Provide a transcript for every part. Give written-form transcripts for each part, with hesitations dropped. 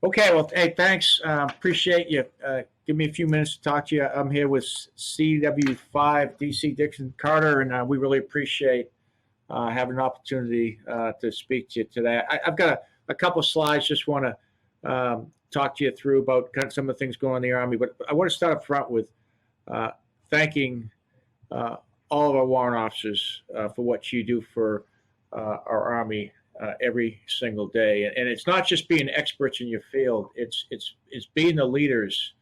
Okay, well, hey, thanks. Appreciate you. Give me a few minutes to talk to you. I'm here with CW5 DC Dixon Carter, and we really appreciate having an opportunity to speak to you today. I've got a couple of slides. Just want to talk to you through about kind of some of the things going on in the Army, but I want to start up front with uh, thanking uh, all of our warrant officers for what you do for our Army every single day. And it's not just being experts in your field; it's being the leaders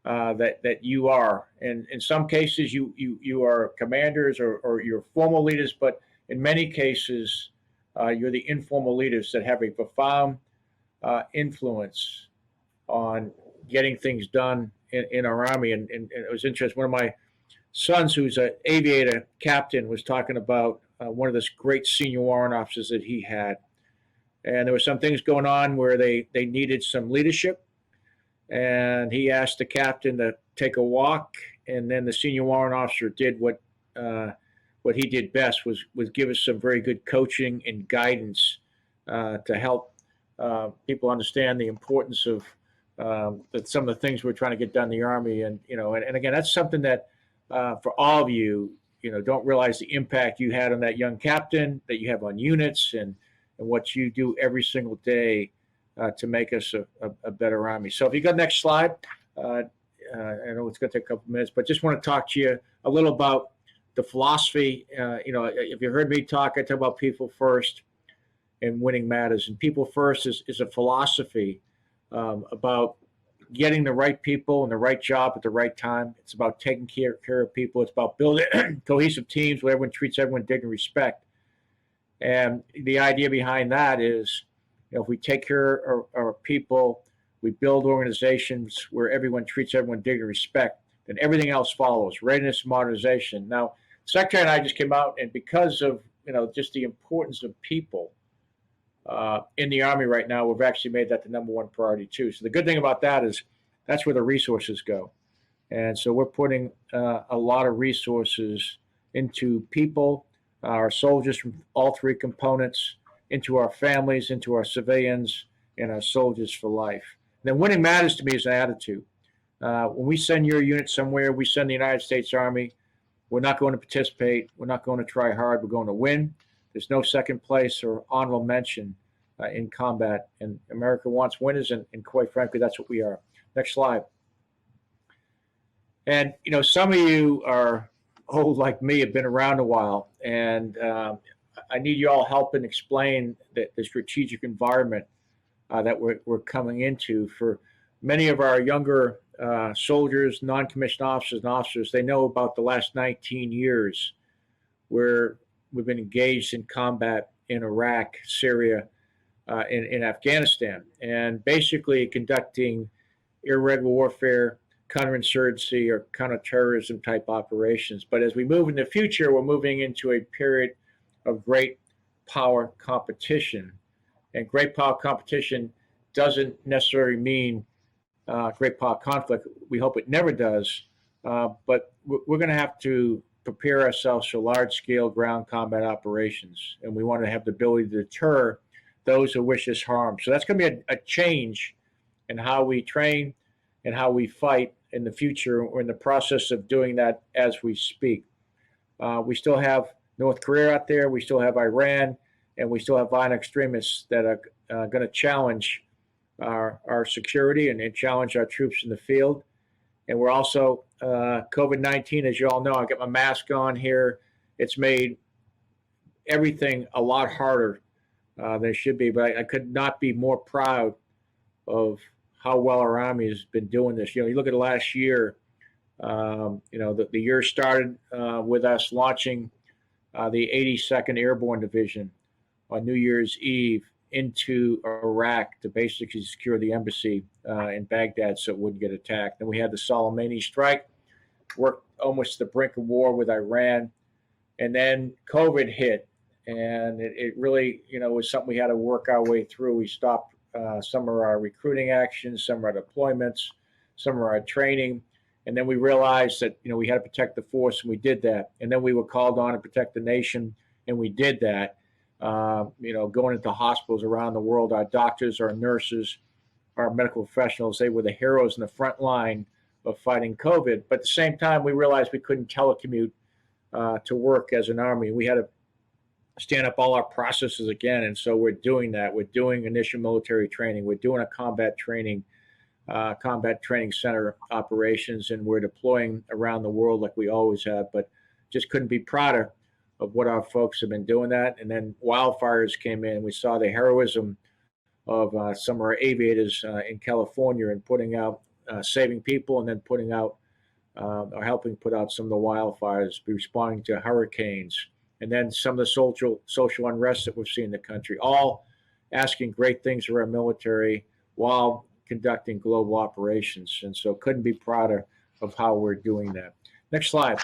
that you are. And in some cases, you are commanders or you're formal leaders, but in many cases, you're the informal leaders that have a profound influence on getting things done in our Army. And it was interesting. One of my sons, who's an aviator captain, was talking about one of the great senior warrant officers that he had. And there were some things going on where they needed some leadership. And he asked the captain to take a walk. And then the senior warrant officer did what he did best was give us some very good coaching and guidance to help people understand the importance of that some of the things we're trying to get done in the Army. And, and again, that's something that for all of you, don't realize the impact you had on that young captain, that you have on units, and what you do every single day to make us a better Army. So if you got the next slide, I know it's going to take a couple of minutes, but just want to talk to you a little about the philosophy. If you heard me talk, I talk about people first and winning matters. And people first is a philosophy about getting the right people and the right job at the right time. It's about taking care of people. It's about building cohesive teams where everyone treats everyone with dignity and respect. And the idea behind that is, if we take care of our people, we build organizations where everyone treats everyone with dignity and respect, then everything else follows. Readiness, modernization. Now, Secretary and I just came out, and because of just the importance of people in the Army right now, we've actually made that the number one priority too. So the good thing about that is that's where the resources go, and so we're putting a lot of resources into people, our soldiers from all three components, into our families, into our civilians, and our soldiers for life. And then winning matters to me is an attitude. When we send your unit somewhere, we send the United States Army. We're not going to participate. We're not going to try hard. We're going to win. There's no second place or honorable mention in combat. And America wants winners, and quite frankly, that's what we are. Next slide. And, some of you are old like me, have been around a while, and I need you all help and explain the strategic environment that we're coming into. For many of our younger soldiers, non-commissioned officers, and officers, they know about the last 19 years where we've been engaged in combat in Iraq, Syria, in Afghanistan, and basically conducting irregular warfare, counterinsurgency, or counterterrorism type operations. But as we move in the future, we're moving into a period of great power competition. And great power competition doesn't necessarily mean great power conflict. We hope it never does. But we're going to have to prepare ourselves for large-scale ground combat operations. And we want to have the ability to deter those who wish us harm. So that's going to be a change in how we train and how we fight in the future. We're in the process of doing that as we speak. We still have North Korea out there. We still have Iran, and we still have violent extremists that are going to challenge our security and challenge our troops in the field. And we're also COVID-19, as you all know. I got my mask on here. It's made everything a lot harder than it should be. But I could not be more proud of how well our Army has been doing this. You look at the last year. The year started with us launching the 82nd Airborne Division on New Year's Eve into Iraq to basically secure the embassy in Baghdad so it wouldn't get attacked. Then we had the Soleimani strike, worked almost to the brink of war with Iran, and then COVID hit, and it really was something we had to work our way through. We stopped some of our recruiting actions, some of our deployments, some of our training. And then we realized that, we had to protect the force, and we did that. And then we were called on to protect the nation, and we did that. Going into hospitals around the world, our doctors, our nurses, our medical professionals. They were the heroes in the front line of fighting COVID. But at the same time, we realized we couldn't telecommute to work as an Army. We had to stand up all our processes again. And so we're doing that. We're doing initial military training. We're doing a combat training center operations, and we're deploying around the world like we always have. But just couldn't be prouder of what our folks have been doing that. And then wildfires came in. We saw the heroism of some of our aviators in California and putting out, saving people, and then putting out or helping put out some of the wildfires, responding to hurricanes, and then some of the social unrest that we've seen in the country, all asking great things of our military while conducting global operations. And so couldn't be prouder of how we're doing that. Next slide.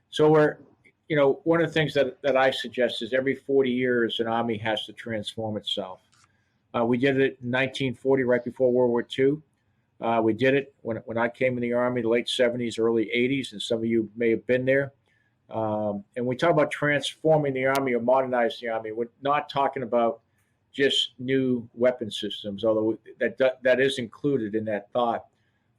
So one of the things that I suggest is every 40 years, an Army has to transform itself. We did it in 1940, right before World War II. We did it when I came in the Army, the late 70s, early 80s, and some of you may have been there. And we talk about transforming the Army or modernizing the Army. We're not talking about just new weapon systems, although that is included in that thought.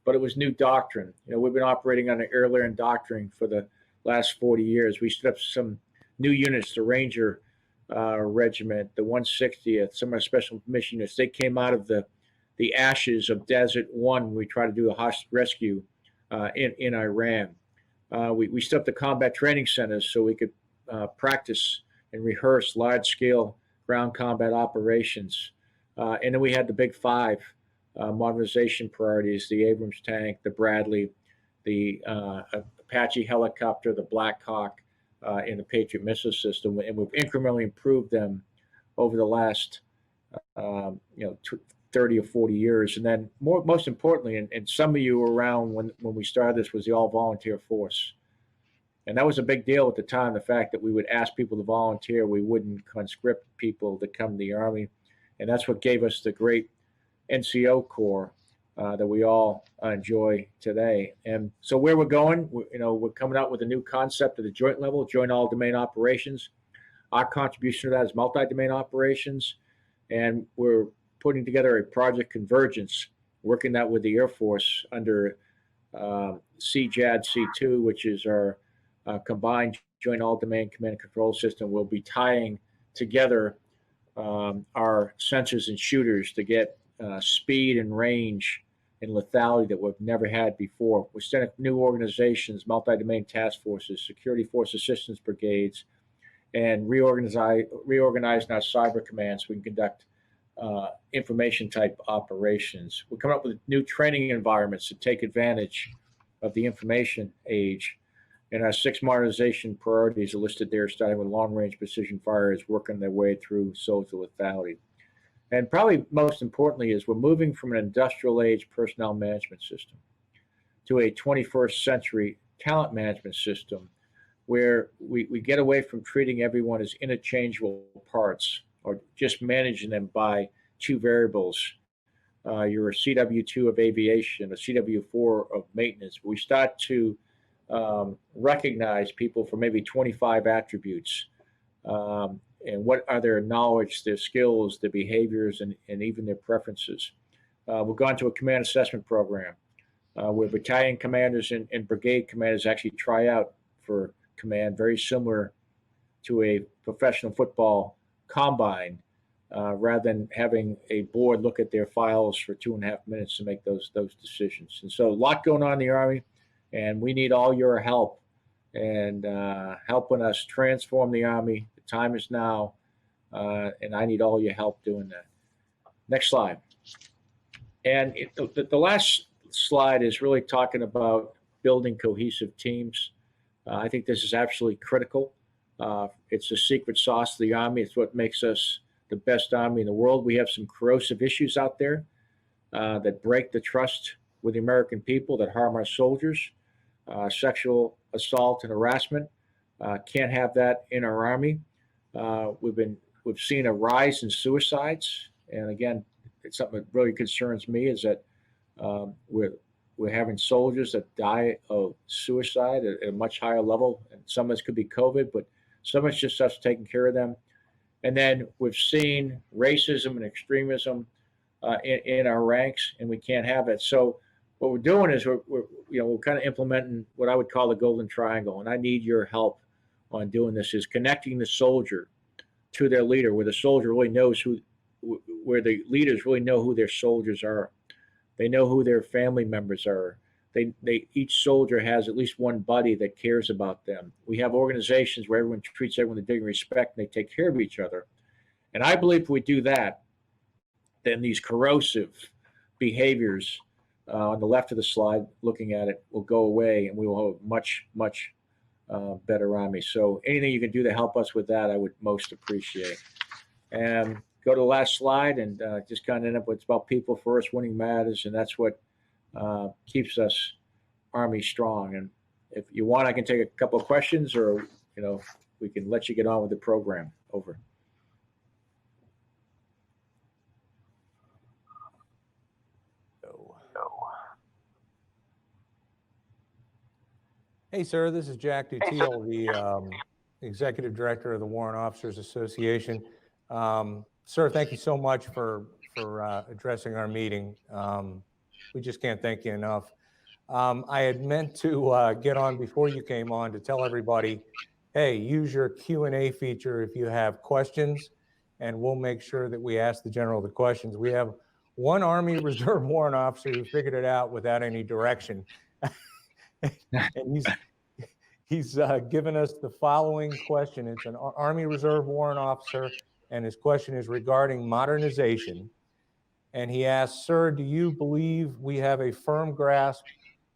But it was new doctrine. We've been operating on the air-land doctrine for the last 40 years. We stood up some new units, the Ranger Regiment, the 160th, some of our special mission units. They came out of the ashes of Desert One when we tried to do a hostage rescue in Iran. We stood up the combat training centers so we could practice and rehearse large-scale ground combat operations. And then we had the big five modernization priorities: the Abrams tank, the Bradley, the Apache helicopter, the Black Hawk, and the Patriot missile system. And we've incrementally improved them over the last 30 or 40 years. And then most importantly, and some of you were around when we started this, was the all-volunteer force. And that was a big deal at the time, the fact that we would ask people to volunteer. We wouldn't conscript people to come to the Army. And that's what gave us the great NCO Corps that we all enjoy today. And so where we're going, we're coming out with a new concept at the joint level, joint all-domain operations. Our contribution to that is multi-domain operations. And we're putting together a project convergence, working that with the Air Force under CJAD C2, which is our combined joint all-domain command and control system. Will be tying together our sensors and shooters to get speed and range and lethality that we've never had before. We're setting up new organizations, multi-domain task forces, security force assistance brigades, and reorganizing our cyber command so we can conduct information type operations. We're coming up with new training environments to take advantage of the information age. And our 6 modernization priorities are listed there, starting with long-range precision fires, working their way through soldier lethality. And probably most importantly is we're moving from an industrial age personnel management system to a 21st century talent management system where we get away from treating everyone as interchangeable parts or just managing them by 2 variables. You're a CW2 of aviation, a CW4 of maintenance. We start to recognize people for maybe 25 attributes. And what are their knowledge, their skills, their behaviors, and even their preferences. We've gone to a command assessment program where battalion commanders and brigade commanders actually try out for command, very similar to a professional football combine, rather than having a board look at their files for 2.5 minutes to make those decisions. And so a lot going on in the Army, and we need all your help and helping us transform the Army. The time is now, and I need all your help doing that. Next slide. And the last slide is really talking about building cohesive teams. I think this is absolutely critical. It's the secret sauce of the Army. It's what makes us the best Army in the world. We have some corrosive issues out there that break the trust with the American people, that harm our soldiers. Sexual assault and harassment. Can't have that in our Army. We've seen a rise in suicides, and again, it's something that really concerns me is that we're having soldiers that die of suicide at a much higher level, and some of this could be COVID, but some of it's just us taking care of them. And then we've seen racism and extremism in our ranks, and we can't have it. So what we're doing is we're kind of implementing what I would call the golden triangle, and I need your help on doing this. Is connecting the soldier to their leader, where the soldier really knows where the leaders really know who their soldiers are. They know who their family members are. Each soldier has at least one buddy that cares about them. We have organizations where everyone treats everyone with dignity and respect, and they take care of each other. And I believe if we do that, then these corrosive behaviors on the left of the slide, looking at it, will go away, and we will have a much better army. So anything you can do to help us with that, I would most appreciate. And go to the last slide, and just kind of end up with, it's about people first, winning matters, and that's what keeps us Army strong. And if you want, I can take a couple of questions, or we can let you get on with the program. Over. Hey, sir, this is Jack Dutiel, the Executive Director of the Warrant Officers Association. Sir, thank you so much for addressing our meeting. We just can't thank you enough. I had meant to get on before you came on to tell everybody, hey, use your Q&A feature if you have questions, and we'll make sure that we ask the general the questions. We have one Army Reserve Warrant Officer who figured it out without any direction. And he's given us the following question. It's an Army Reserve Warrant Officer, and his question is regarding modernization. And he asks, sir, do you believe we have a firm grasp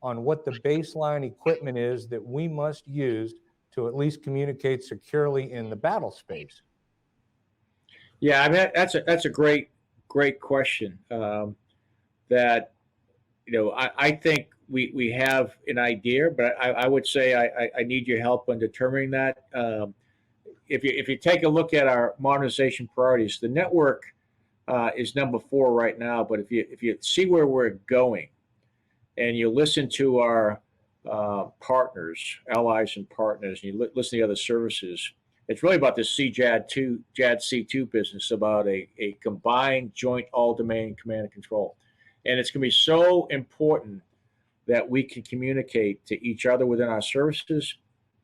on what the baseline equipment is that we must use to at least communicate securely in the battle space? Yeah, I mean, that's a great question. That I think we have an idea, but I would say I need your help on determining that. If you take a look at our modernization priorities, the network is number 4 right now. But if you see where we're going, and you listen to our partners, allies, and partners, and you listen to the other services, it's really about this CJAD C2 business, about a combined joint all-domain command and control. And it's going to be so important that we can communicate to each other within our services,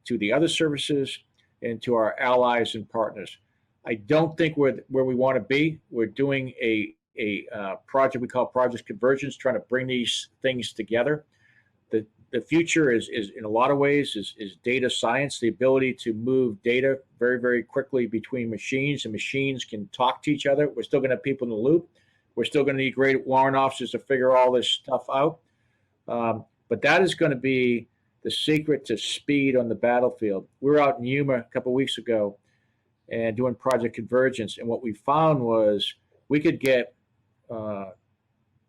to the other services, and to our allies and partners. I don't think we're where we want to be. We're doing a project we call Project Convergence, trying to bring these things together. The future is in a lot of ways is data science, the ability to move data very, very quickly between machines, and machines can talk to each other. We're still going to have people in the loop. We're still going to need great warrant officers to figure all this stuff out. But that is going to be the secret to speed on the battlefield. We were out in Yuma a couple of weeks ago and doing Project Convergence, and what we found was we could get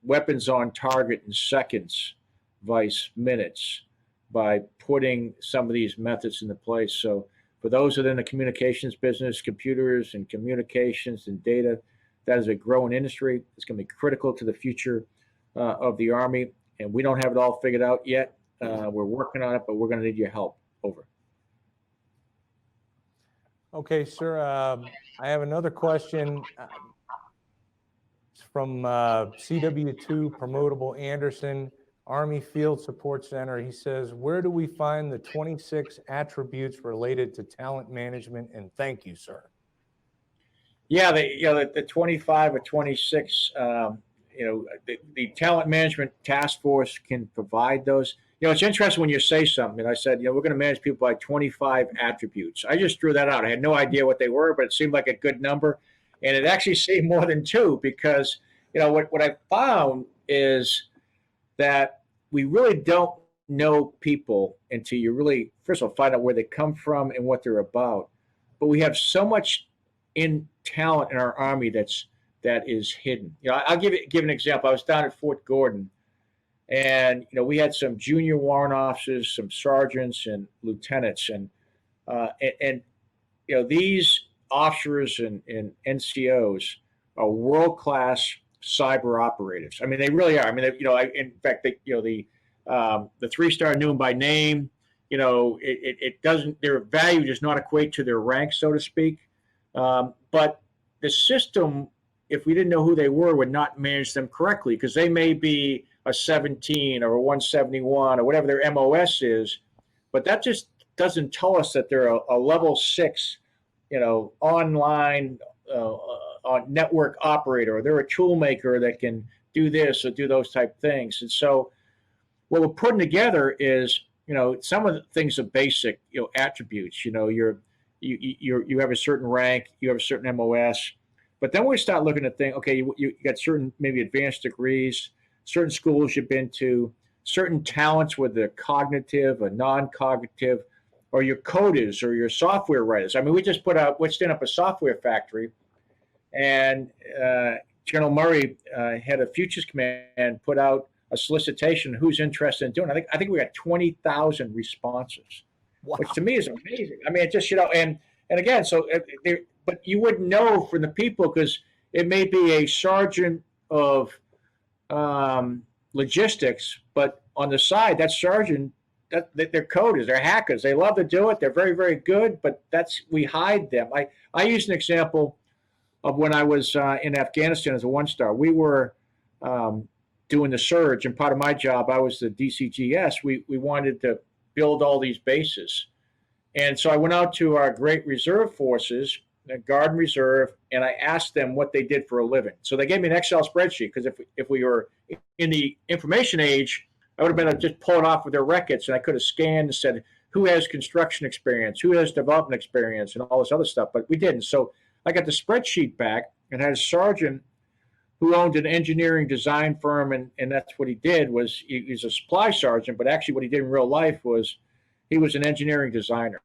weapons on target in seconds, vice minutes, by putting some of these methods into place. So for those that are in the communications business, computers and communications and data, that is a growing industry. It's going to be critical to the future of the Army, and we don't have it all figured out yet. We're working on it, but we're going to need your help. Over. Okay, sir. I have another question. It's from CW2 Promotable Anderson, Army Field Support Center. He says, where do we find the 26 attributes related to talent management? And thank you, sir. Yeah, the 25 or 26, the talent management task force can provide those. It's interesting when you say something. I said, we're going to manage people by 25 attributes. I just threw that out. I had no idea what they were, but it seemed like a good number. And it actually seemed more than 2, because, what I found is that we really don't know people until you really, first of all, find out where they come from and what they're about. But we have so much in talent in our Army that is hidden. I'll give an example. I was down at Fort Gordon, and we had some junior warrant officers, some sergeants and lieutenants, and these officers and NCOs are world-class cyber operatives. I mean, they really are. I mean, in fact, the 3-star knew them by name. It doesn't. Their value does not equate to their rank, so to speak. But the system if we didn't know who they were, would not manage them correctly, because they may be a 17 or a 171 or whatever their MOS is, but that just doesn't tell us that they're a level 6, online network operator, or they're a tool maker that can do this or do those type things. And so what we're putting together is, some of the things are basic, attributes. You have a certain rank, you have a certain MOS, but then we start looking at things. Okay, you got certain maybe advanced degrees, certain schools you've been to, certain talents, whether they're cognitive or non-cognitive, or your coders or your software writers. I mean, we stand up a software factory, and General Murray, head of Futures Command, put out a solicitation, who's interested in doing it. I think we got 20,000 responses, wow, which to me is amazing. I mean, it just, and again, but you wouldn't know from the people, because it may be a sergeant of logistics, but on the side, that sergeant, they're coders, they're hackers. They love to do it. They're very, very good, but we hide them. I use an example of when I was in Afghanistan as a 1-star. We were doing the surge, and part of my job, I was the DCGS. We wanted to build all these bases. And so I went out to our great reserve forces, the Guard and Reserve, and I asked them what they did for a living. So they gave me an Excel spreadsheet, because if we were in the information age, I would have been able to just pull it off with their records, and I could have scanned and said, who has construction experience, who has development experience, and all this other stuff, but we didn't. So I got the spreadsheet back, and had a sergeant who owned an engineering design firm, and that's what he did. He's a supply sergeant, but actually what he did in real life was he was an engineering designer.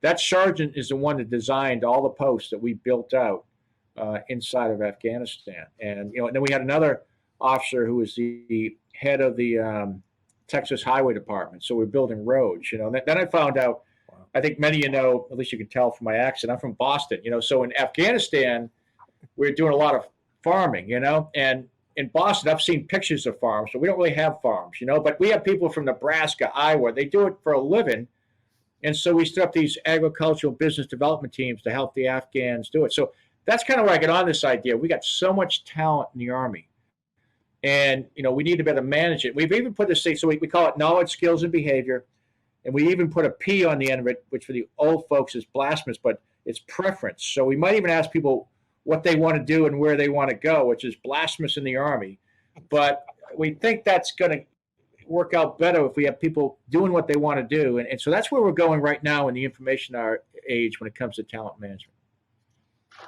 That sergeant is the one that designed all the posts that we built out inside of Afghanistan. And and then we had another officer who was the head of the Texas Highway Department. So we're building roads. Then I found out, wow, I think many at least you can tell from my accent, I'm from Boston. So in Afghanistan, we're doing a lot of farming. And in Boston, I've seen pictures of farms, so we don't really have farms. But we have people from Nebraska, Iowa. They do it for a living. And so we set up these agricultural business development teams to help the Afghans do it. So that's kind of where I get on this idea. We got so much talent in the Army, and we need to better manage it. We've even put this thing, so we call it knowledge, skills, and behavior, and we even put a P on the end of it, which for the old folks is blasphemous, but it's preference. So we might even ask people what they want to do and where they want to go, which is blasphemous in the Army. But we think that's going to work out better if we have people doing what they want to do. And so that's where we're going right now in the information age when it comes to talent management.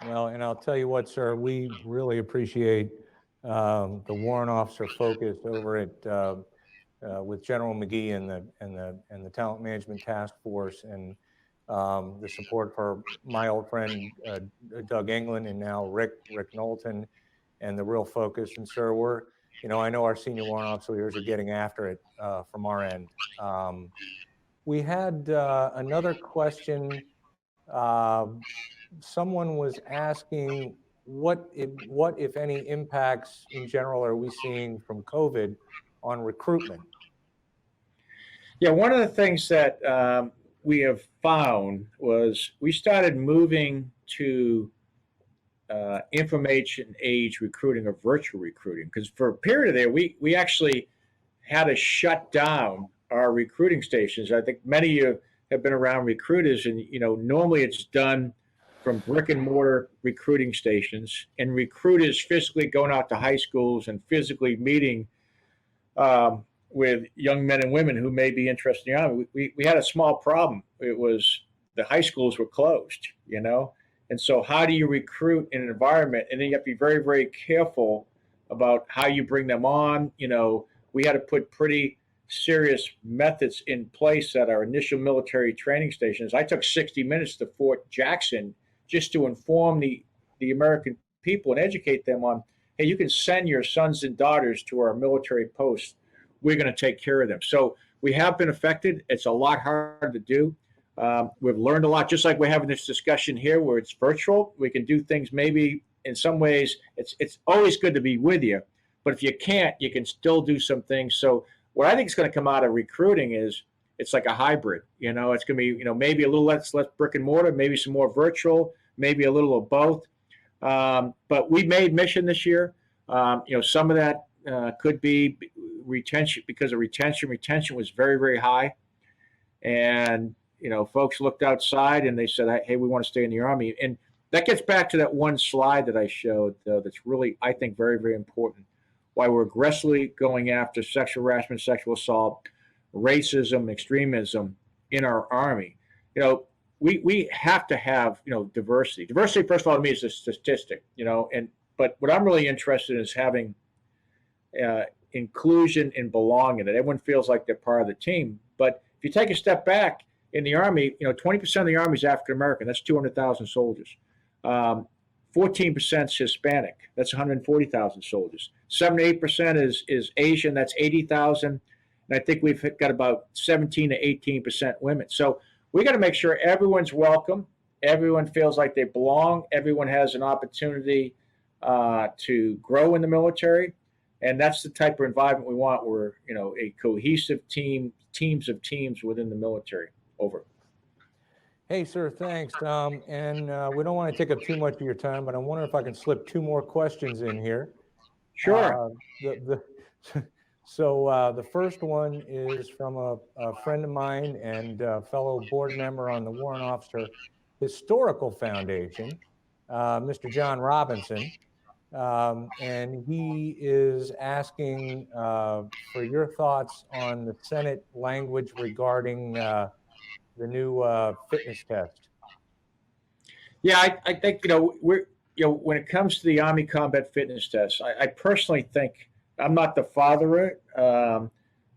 Well, and I'll tell you what, sir, we really appreciate the warrant officer focus over at with General McGee and the Talent Management Task Force, and the support for my old friend Doug England, and now Rick Knowlton, and the real focus. And sir, I know our senior warrant officers are getting after it from our end. We had another question. Someone was asking, what if any impacts in general are we seeing from COVID on recruitment? Yeah, one of the things that we have found was we started moving to information age recruiting, or virtual recruiting, because for a period there, we actually had to shut down our recruiting stations. I think many of you have been around recruiters, and normally it's done from brick and mortar recruiting stations, and recruiters physically going out to high schools and physically meeting with young men and women who may be interested in the Army. We had a small problem. It was the high schools were closed, and so how do you recruit in an environment? And then you have to be very, very careful about how you bring them on. We had to put pretty serious methods in place at our initial military training stations. I took 60 minutes to Fort Jackson just to inform the American people and educate them on, hey, you can send your sons and daughters to our military posts. We're going to take care of them. So we have been affected. It's a lot harder to do. We've learned a lot, just like we're having this discussion here where it's virtual. We can do things maybe in some ways. It's always good to be with you, but if you can't, you can still do some things. So what I think is going to come out of recruiting is it's like a hybrid. It's going to be, maybe a little less brick and mortar, maybe some more virtual, maybe a little of both. But we made mission this year. Some of that could be retention because of retention. Retention was very, very high. And, folks looked outside and they said, hey, we want to stay in the Army. And that gets back to that one slide that I showed, though, that's really, I think, very, very important. Why we're aggressively going after sexual harassment, sexual assault, racism, extremism in our Army. We have to have, diversity. Diversity, first of all, to me is a statistic, but what I'm really interested in is having inclusion and belonging, that everyone feels like they're part of the team. But if you take a step back in the Army, 20% of the Army is African American. That's 200,000 soldiers. 14% is Hispanic. That's 140,000 soldiers. 7 to 8% is Asian. That's 80,000. And I think we've got about 17 to 18% women. So we got to make sure everyone's welcome. Everyone feels like they belong. Everyone has an opportunity to grow in the military. And that's the type of environment we want. We're, a cohesive teams of teams within the military. Over. Hey, sir, thanks. And we don't want to take up too much of your time, but I wonder if I can slip 2 more questions in here. Sure. So the first one is from a friend of mine and fellow board member on the Warrant Officer Historical Foundation, Mr. John Robinson. And he is asking for your thoughts on the Senate language regarding the new fitness test. Yeah, I think, when it comes to the Army Combat Fitness Test, I personally think, I'm not the father of it,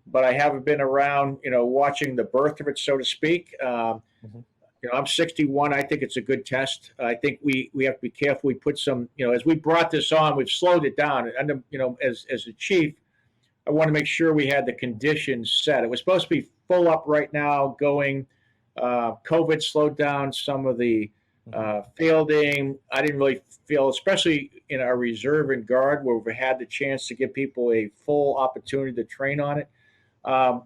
but I haven't been around, watching the birth of it, so to speak. I'm 61. I think it's a good test. I think we have to be careful. We put some, as we brought this on, we've slowed it down. And, as the chief, I want to make sure we had the conditions set. It was supposed to be full up right now going. COVID slowed down some of the fielding. I didn't really feel, especially in our reserve and guard, where we've had the chance to give people a full opportunity to train on it. And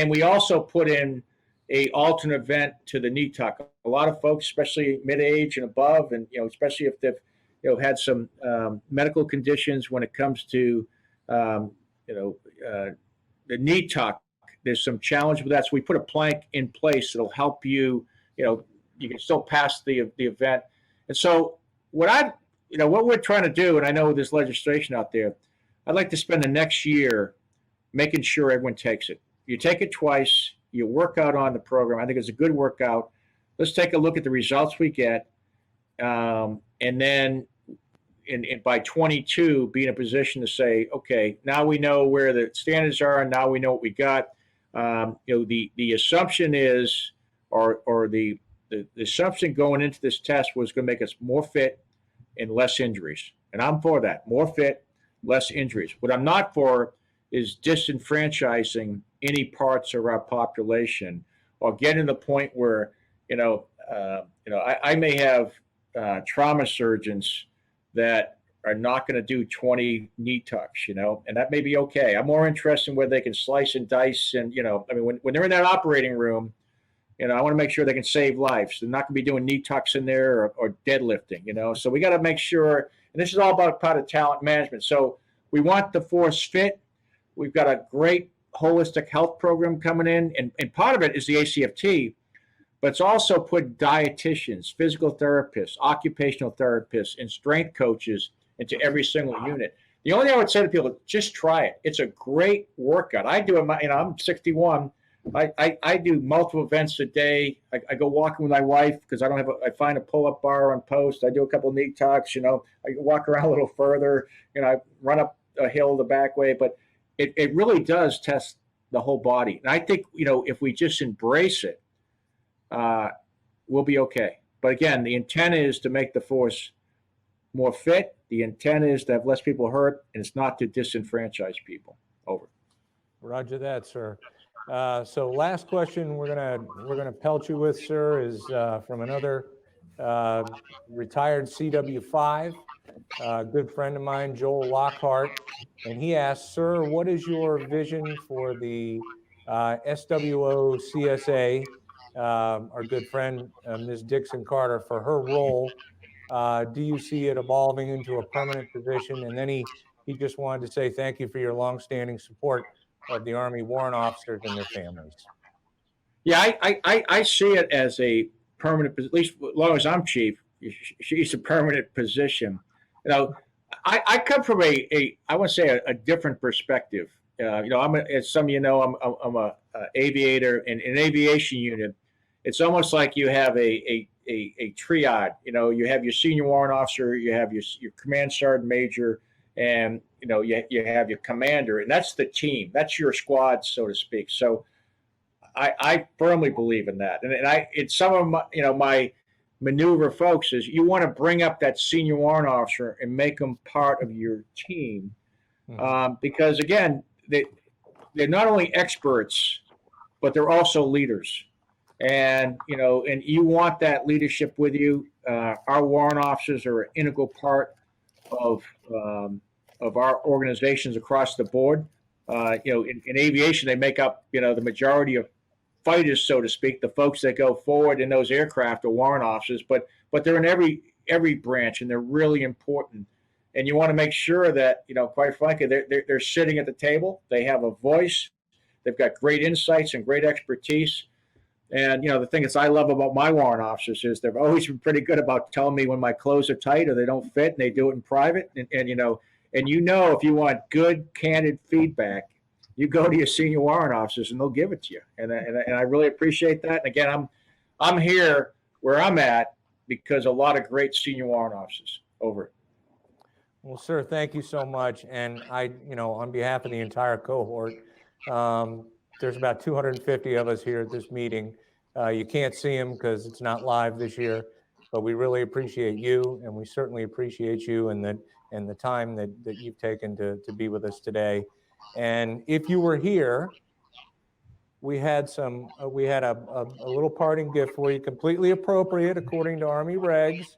we also put in a alternate event to the knee tuck. A lot of folks, especially mid-age and above, and especially if they've had some medical conditions when it comes to the knee tuck. There's some challenge with that, so we put a plank in place that'll help you. You can still pass the event. And so what we're trying to do, and I know there's legislation out there, I'd like to spend the next year making sure everyone takes it. You take it twice. You work out on the program. I think it's a good workout. Let's take a look at the results we get, and then by 22, be in a position to say, okay, now we know where the standards are, and now we know what we got. The assumption is, or the assumption going into this test was going to make us more fit and less injuries. And I'm for that. More fit, less injuries. What I'm not for is disenfranchising any parts of our population or getting to the point where, I may have trauma surgeons that are not going to do 20 knee tucks, and that may be okay. I'm more interested in whether they can slice and dice. And, when they're in that operating room, I want to make sure they can save lives. They're not going to be doing knee tucks in there or deadlifting, So we got to make sure, and this is all about part of talent management. So we want the force fit. We've got a great holistic health program coming in, and part of it is the ACFT, but it's also put dietitians, physical therapists, occupational therapists, and strength coaches into every single unit. The only thing I would say to people, just try it. It's a great workout. I do it. I'm 61. I do multiple events a day. I go walking with my wife because I find a pull-up bar on post. I do a couple of knee tucks. I walk around a little further. I run up a hill the back way. But it really does test the whole body. And I think if we just embrace it, we'll be okay. But again, the intent is to make the force more fit. The intent is to have less people hurt, and it's not to disenfranchise people. Over. Roger that, sir. So last question we're gonna pelt you with, sir, is from another retired CW5, good friend of mine, Joel Lockhart, and he asks, sir, what is your vision for the SWO CSA, our good friend Ms. Dixon Carter, for her role Do you see it evolving into a permanent position? And then he just wanted to say thank you for your longstanding support of the Army warrant officers and their families. Yeah, I see it as a permanent, at least as long as I'm chief, she's a permanent position. You know, I come from I want to say a different perspective. As some of you know, I'm a aviator, and in an aviation unit, it's almost like you have a triad. You have your senior warrant officer, you have your command sergeant major, and you have your commander, and that's the team. That's your squad, so to speak. So I firmly believe in that, and it's some of my maneuver folks is you want to bring up that senior warrant officer and make them part of your team, because again, they're not only experts, but they're also leaders, and you want that leadership with you. Our warrant officers are an integral part of our organizations across the board. In aviation, they make up the majority of fighters, so to speak. The folks that go forward in those aircraft are warrant officers, but they're in every branch, and they're really important. And you want to make sure that quite frankly, they're sitting at the table. They have a voice. They've got great insights and great expertise. And the thing that I love about my warrant officers is they've always been pretty good about telling me when my clothes are tight or they don't fit, and they do it in private. And if you want good, candid feedback, you go to your senior warrant officers and they'll give it to you. And I really appreciate that. And again, I'm here where I'm at because a lot of great senior warrant officers over it. Well, sir, thank you so much. And on behalf of the entire cohort, there's about 250 of us here at this meeting. You can't see them because it's not live this year, but we really appreciate you, and we certainly appreciate you and the time that you've taken to be with us today. And if you were here, we had a little parting gift for you, completely appropriate according to Army regs.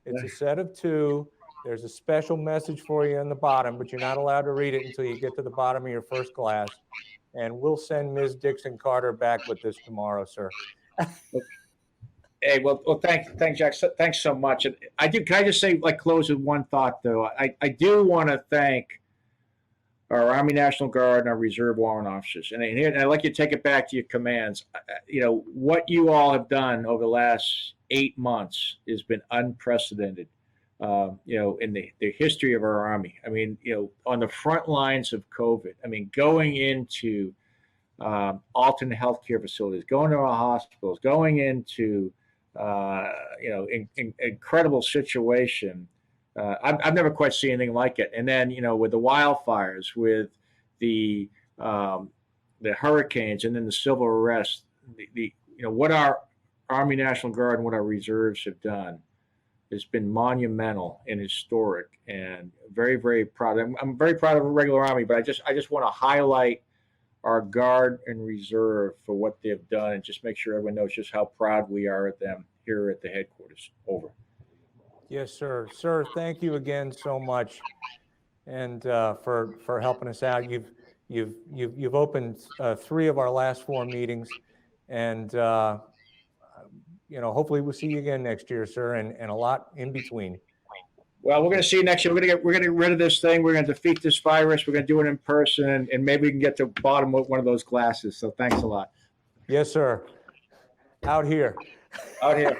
It's a set of 2. There's a special message for you in the bottom, but you're not allowed to read it until you get to the bottom of your first glass. And we'll send Ms. Dixon Carter back with this tomorrow, sir. Hey, well, thanks, Jack. Thanks so much. And can I just say, close with one thought, though? I do want to thank our Army National Guard and our Reserve warrant officers. And I'd like you to take it back to your commands. What you all have done over the last 8 months has been unprecedented, in the history of our Army. I mean, on the front lines of COVID, going into alternate healthcare facilities, going to our hospitals, going into, incredible situation. I've never quite seen anything like it. And then, with the wildfires, with the hurricanes, and then the civil unrest, what our Army National Guard and what our reserves have done has been monumental and historic, and very, very proud. I'm very proud of the regular Army, but I just want to highlight our Guard and Reserve for what they've done, and just make sure everyone knows just how proud we are of them here at the headquarters. Over. Yes, sir. Sir, thank you again so much, and for helping us out. You've opened 3 of our last 4 meetings, and hopefully we'll see you again next year, sir, and a lot in between. Well, we're going to see you next year. We're going to get rid of this thing. We're going to defeat this virus. We're going to do it in person, and maybe we can get to the bottom of one of those glasses. So thanks a lot. Yes, sir. Out here. Out here.